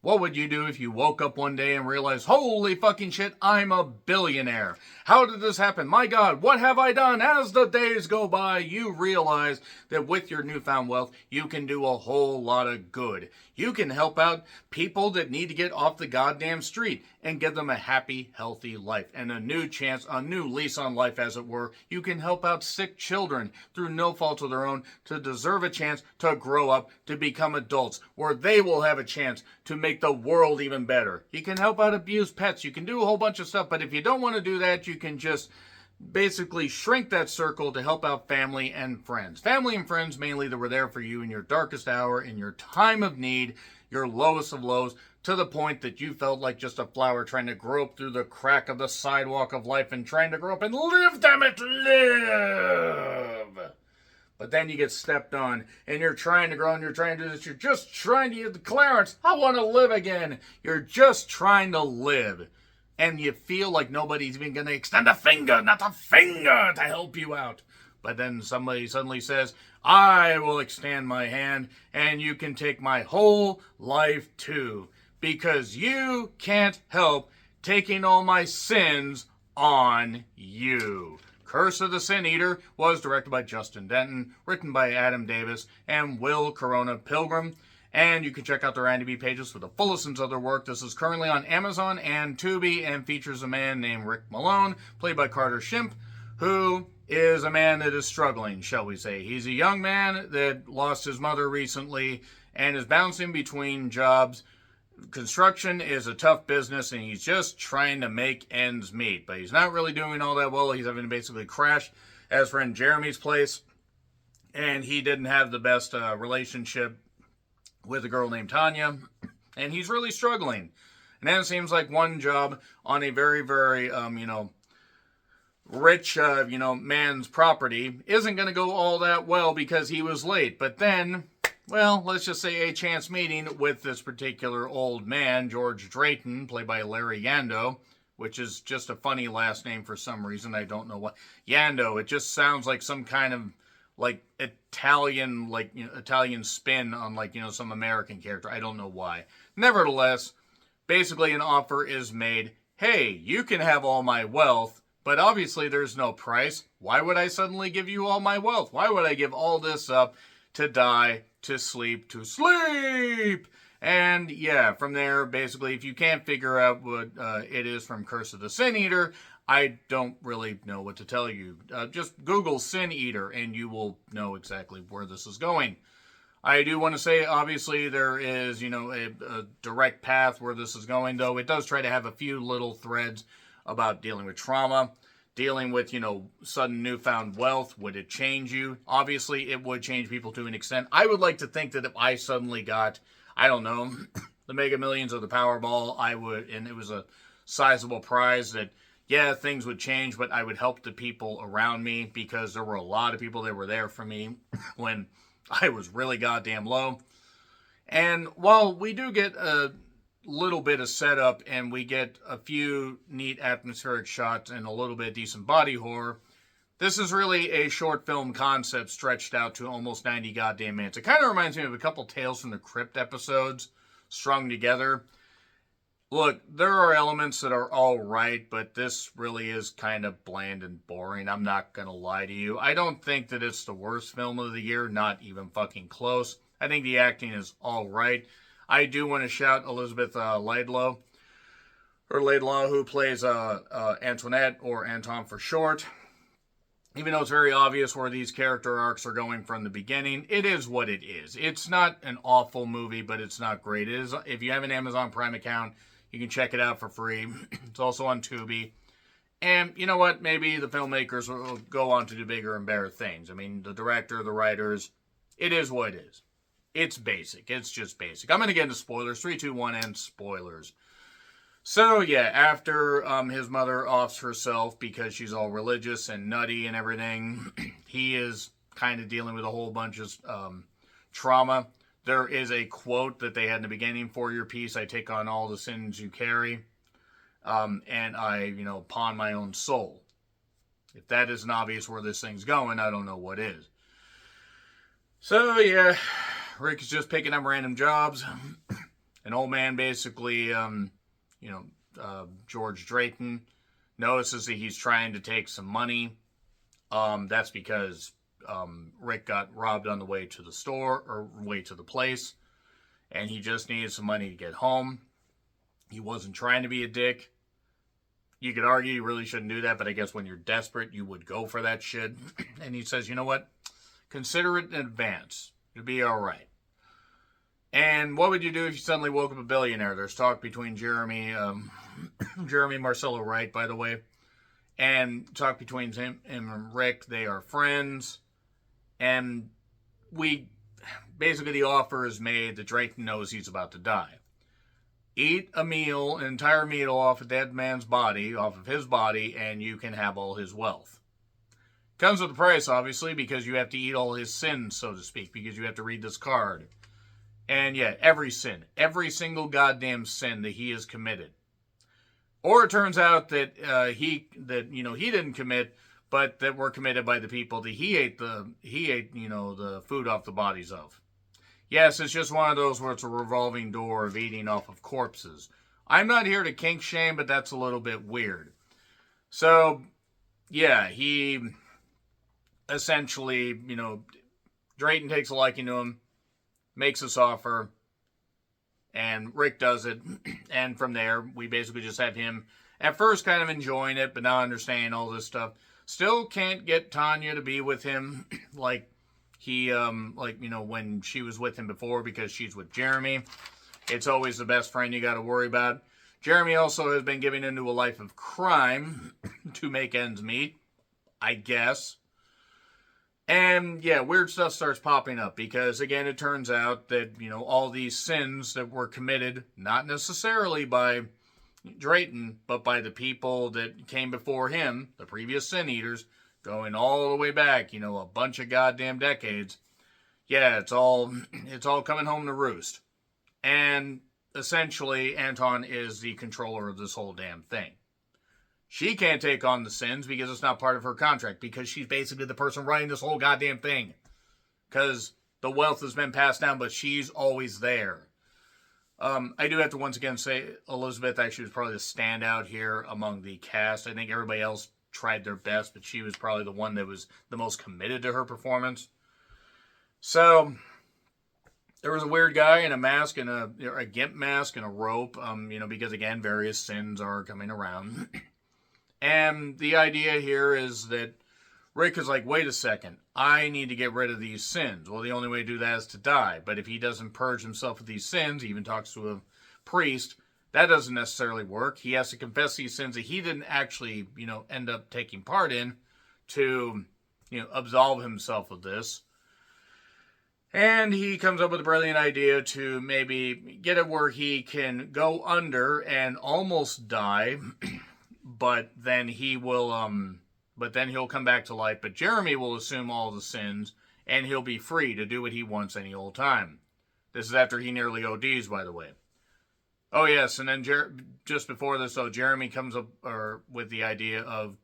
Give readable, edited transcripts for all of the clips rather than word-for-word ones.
What would you do if you woke up one day and realized, holy fucking shit, I'm a billionaire? How did this happen? My God, what have I done? As the days go by, you realize that with your newfound wealth, you can do a whole lot of good. You can help out people that need to get off the goddamn street and give them a happy, healthy life and a new chance, a new lease on life, as it were. You can help out sick children through no fault of their own to deserve a chance to grow up, to become adults, where they will have a chance to make the world even better. You can help out abused pets. You can do a whole bunch of stuff, but if you don't want to do that, you can just basically shrink that circle to help out family and friends. Family and friends mainly that were there for you in your darkest hour, in your time of need, your lowest of lows, to the point that you felt like just a flower trying to grow up through the crack of the sidewalk of life and trying to grow up and live, damn it, live. But then you get stepped on and you're trying to grow and you're trying to do this. You're just trying to get the clearance. I want to live again. You're just trying to live. And you feel like nobody's even going to extend a finger, not a finger, to help you out. But then somebody suddenly says, I will extend my hand and you can take my whole life too. Because you can't help taking all my sins on you. Curse of the Sin Eater was directed by Justin Denton, written by Adam Davis and Will Corona Pilgrim. And you can check out their IMDb pages for the full listens of their work. This is currently on Amazon and Tubi and features a man named Rick Malone, played by Carter Shimp, who is a man that is struggling, shall we say. He's a young man that lost his mother recently and is bouncing between jobs. Construction is a tough business and he's just trying to make ends meet, but he's not really doing all that well. He's having to basically crash at his friend Jeremy's place, and he didn't have the best relationship with a girl named Tanya, and he's really struggling. And then it seems like one job on a very, very, rich, man's property isn't going to go all that well because he was late. But then, well, let's just say a chance meeting with this particular old man, George Drayton, played by Larry Yando, which is just a funny last name for some reason. I don't know what. Yando, it just sounds like some kind of Italian, Italian spin on some American character. I don't know why. Nevertheless, basically an offer is made. Hey, you can have all my wealth, but obviously there's no price. Why would I suddenly give you all my wealth? Why would I give all this up to die, to sleep, And yeah, from there, basically, if you can't figure out what it is from Curse of the Sin Eater, I don't really know what to tell you. Just Google Sin Eater and you will know exactly where this is going. I do want to say, obviously, there is, a direct path where this is going, though. It does try to have a few little threads about dealing with trauma, dealing with, sudden newfound wealth. Would it change you? Obviously, it would change people to an extent. I would like to think that if I suddenly got, I don't know, the Mega Millions or the Powerball, I would, and it was a sizable prize, that yeah, things would change, but I would help the people around me because there were a lot of people that were there for me when I was really goddamn low. And while we do get a little bit of setup and we get a few neat atmospheric shots and a little bit of decent body horror, this is really a short film concept stretched out to almost 90 goddamn minutes. It kind of reminds me of a couple Tales from the Crypt episodes strung together. Look, there are elements that are all right, but this really is kind of bland and boring. I'm not going to lie to you. I don't think that it's the worst film of the year, not even fucking close. I think the acting is all right. I do want to shout Elizabeth Laidlaw, who plays Antoinette, or Anton for short. Even though it's very obvious where these character arcs are going from the beginning, it is what it is. It's not an awful movie, but it's not great. It is, if you have an Amazon Prime account, you can check it out for free. It's also on Tubi. And you know what? Maybe the filmmakers will go on to do bigger and better things. I mean, the director, the writers, it is what it is. It's basic. It's just basic. I'm going to get into spoilers. 3, 2, 1, and spoilers. So, yeah, after his mother offs herself because she's all religious and nutty and everything, he is kind of dealing with a whole bunch of trauma. There is a quote that they had in the beginning: for your peace, I take on all the sins you carry, and I, pawn my own soul. If that isn't obvious where this thing's going, I don't know what is. So, yeah, Rick is just picking up random jobs. An old man basically, George Drayton notices that he's trying to take some money. That's because Rick got robbed on the way to the store, or way to the place, and he just needed some money to get home. He wasn't trying to be a dick. You could argue you really shouldn't do that, but I guess when you're desperate, you would go for that shit. And he says, you know what? Consider it in advance. It'll be all right. And what would you do if you suddenly woke up a billionaire? There's talk between Jeremy Marcello Wright, by the way, and talk between him and Rick. They are friends. And basically the offer is made that Drayton knows he's about to die. Eat an entire meal off a dead man's body, off of his body, and you can have all his wealth. Comes with a price, obviously, because you have to eat all his sins, so to speak, because you have to read this card. And yeah, every sin, every single goddamn sin that he has committed. Or it turns out that he didn't commit, but that were committed by the people that he ate the food off the bodies of. Yes, it's just one of those where it's a revolving door of eating off of corpses. I'm not here to kink shame, but that's a little bit weird. So, yeah, he essentially, Drayton takes a liking to him, makes this offer, and Rick does it. And from there, we basically just have him at first kind of enjoying it, but now understanding all this stuff. Still can't get Tanya to be with him like he, when she was with him before, because she's with Jeremy. It's always the best friend you got to worry about. Jeremy also has been given into a life of crime to make ends meet, I guess. And yeah, weird stuff starts popping up because, again, it turns out that, all these sins that were committed, not necessarily by Drayton, but by the people that came before him, the previous sin eaters, going all the way back, a bunch of goddamn decades. Yeah, it's all coming home to roost. And essentially, Anton is the controller of this whole damn thing. She can't take on the sins because it's not part of her contract, because she's basically the person running this whole goddamn thing. Because the wealth has been passed down, but she's always there. I do have to once again say Elizabeth actually was probably the standout here among the cast. I think everybody else tried their best, but she was probably the one that was the most committed to her performance. So there was a weird guy in a mask and a gimp mask and a rope, because again, various sins are coming around. And the idea here is that Rick is like, wait a second, I need to get rid of these sins. Well, the only way to do that is to die. But if he doesn't purge himself of these sins, he even talks to a priest, that doesn't necessarily work. He has to confess these sins that he didn't actually, end up taking part in to, absolve himself of this. And he comes up with a brilliant idea to maybe get it where he can go under and almost die, but then he'll come back to life. But Jeremy will assume all the sins, and he'll be free to do what he wants any old time. This is after he nearly ODs, by the way. Oh, yes, and then just before this, Jeremy comes up with the idea of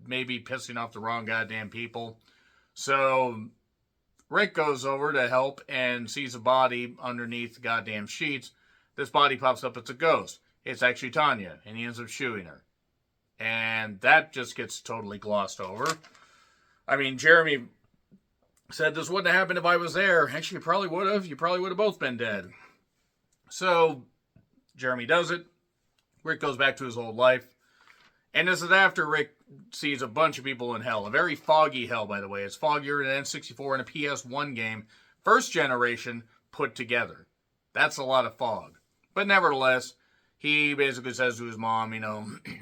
maybe pissing off the wrong goddamn people. So Rick goes over to help and sees a body underneath the goddamn sheets. This body pops up, it's a ghost. It's actually Tanya, and he ends up shooting her. And that just gets totally glossed over. I mean, Jeremy said this wouldn't have happened if I was there. Actually, you probably would have. You probably would have both been dead. So Jeremy does it. Rick goes back to his old life. And this is after Rick sees a bunch of people in hell. A very foggy hell, by the way. It's foggier than an N64 and a PS1 game. First generation put together. That's a lot of fog. But nevertheless, he basically says to his mom,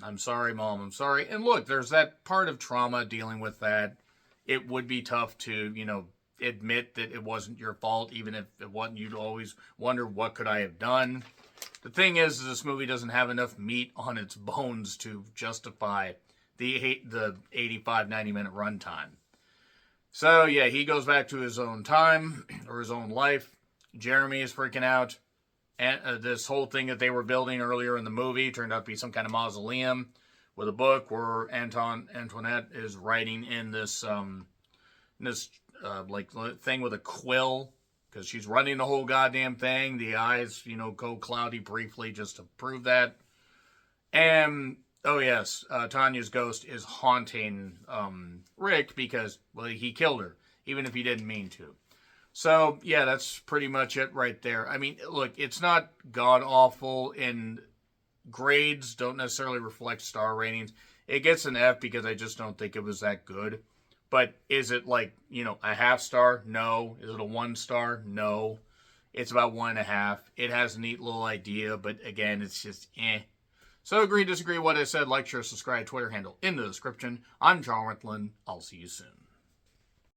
I'm sorry, Mom, I'm sorry. And look, there's that part of trauma dealing with that. It would be tough to, admit that it wasn't your fault, even if it wasn't. You'd always wonder, what could I have done? The thing is, this movie doesn't have enough meat on its bones to justify the 85, 90-minute runtime. So, yeah, he goes back to his own time, or his own life. Jeremy is freaking out. And this whole thing that they were building earlier in the movie turned out to be some kind of mausoleum with a book where Antoinette is writing in this thing with a quill, because she's running the whole goddamn thing. The eyes, go cloudy briefly just to prove that. And, oh yes, Tanya's ghost is haunting Rick because, well, he killed her, even if he didn't mean to. So, yeah, that's pretty much it right there. I mean, look, it's not god-awful, and grades don't necessarily reflect star ratings. It gets an F because I just don't think it was that good. But is it like, a half star? No. Is it a 1 star? No. It's about 1.5. It has a neat little idea, but again, it's just eh. So agree, disagree what I said, like, share, subscribe, Twitter handle in the description. I'm John Ritlin. I'll see you soon.